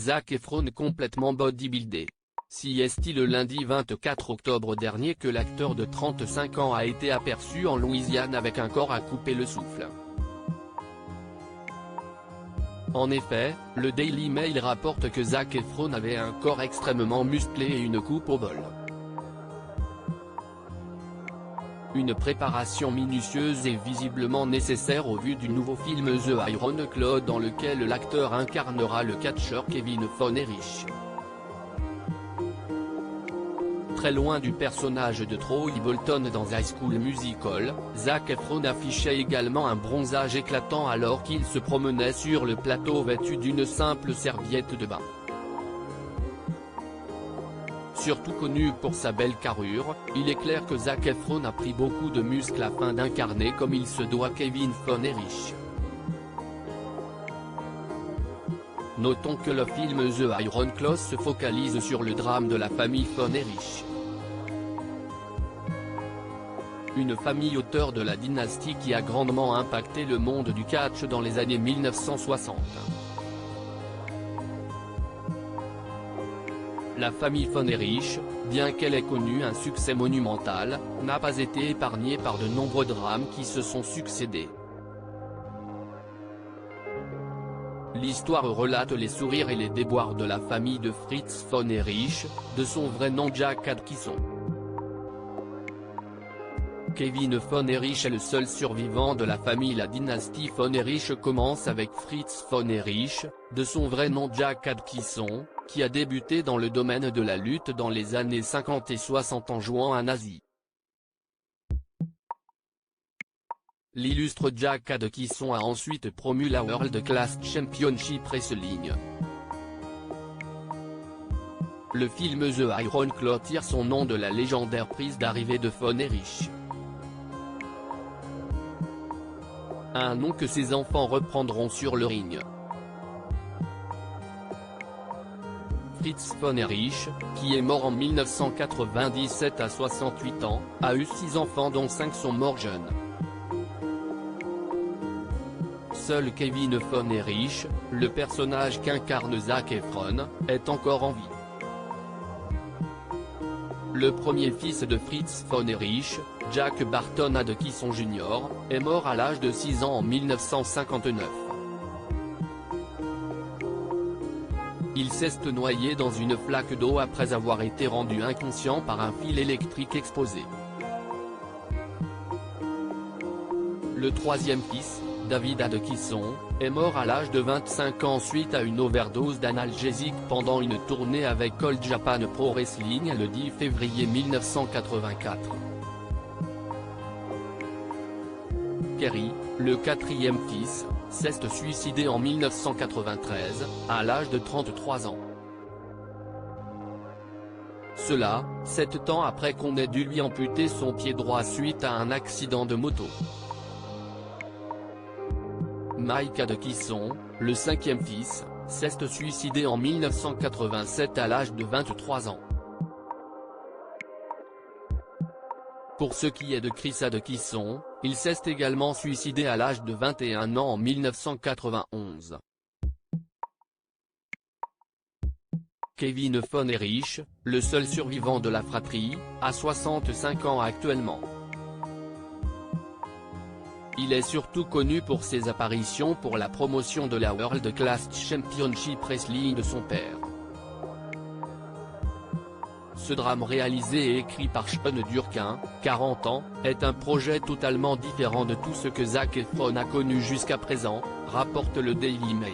Zac Efron complètement bodybuildé. Si est-il le lundi 24 octobre dernier que l'acteur de 35 ans a été aperçu en Louisiane avec un corps à couper le souffle. En effet, le Daily Mail rapporte que Zac Efron avait un corps extrêmement musclé et une coupe au bol. Une préparation minutieuse est visiblement nécessaire au vu du nouveau film The Iron Claw dans lequel l'acteur incarnera le catcheur Kevin Von Erich. Très loin du personnage de Troy Bolton dans High School Musical, Zac Efron affichait également un bronzage éclatant alors qu'il se promenait sur le plateau vêtu d'une simple serviette de bain. Surtout connu pour sa belle carrure, il est clair que Zac Efron a pris beaucoup de muscles afin d'incarner comme il se doit Kevin Von Erich. Notons que le film The Iron Claw se focalise sur le drame de la famille Von Erich. Une famille auteur de la dynastie qui a grandement impacté le monde du catch dans les années 1960. La famille Von Erich, bien qu'elle ait connu un succès monumental, n'a pas été épargnée par de nombreux drames qui se sont succédés. L'histoire relate les sourires et les déboires de la famille de Fritz Von Erich, de son vrai nom Jack Adkisson. Kevin Von Erich est le seul survivant de la famille. La dynastie Von Erich commence avec Fritz Von Erich, de son vrai nom Jack Adkisson, qui a débuté dans le domaine de la lutte dans les années 50 et 60 en jouant un nazi. L'illustre Jack Adkisson a ensuite promu la World Class Championship Wrestling. Le film The Iron Claw tire son nom de la légendaire prise d'arrivée de Von Erich. Un nom que ses enfants reprendront sur le ring. Fritz Von Erich, qui est mort en 1997 à 68 ans, a eu 6 enfants dont 5 sont morts jeunes. Seul Kevin Von Erich, le personnage qu'incarne Zac Efron, est encore en vie. Le premier fils de Fritz Von Erich, Jack Barton Adkisson Jr., est mort à l'âge de 6 ans en 1959. Il s'est noyé dans une flaque d'eau après avoir été rendu inconscient par un fil électrique exposé. Le troisième fils, David Adkisson, est mort à l'âge de 25 ans suite à une overdose d'analgésiques pendant une tournée avec All Japan Pro Wrestling le 10 février 1984. Kerry, le quatrième fils, s'est suicidé en 1993, à l'âge de 33 ans. Cela, 7 ans après qu'on ait dû lui amputer son pied droit suite à un accident de moto. Mike Adkisson, le cinquième fils, s'est suicidé en 1987 à l'âge de 23 ans. Pour ce qui est de Chris Adkisson, il s'est également suicidé à l'âge de 21 ans en 1991. Kevin Von Erich, le seul survivant de la fratrie, a 65 ans actuellement. Il est surtout connu pour ses apparitions pour la promotion de la World Class Championship Wrestling de son père. Ce drame réalisé et écrit par Sean Durkin, 40 ans, est un projet totalement différent de tout ce que Zac Efron a connu jusqu'à présent, rapporte le Daily Mail.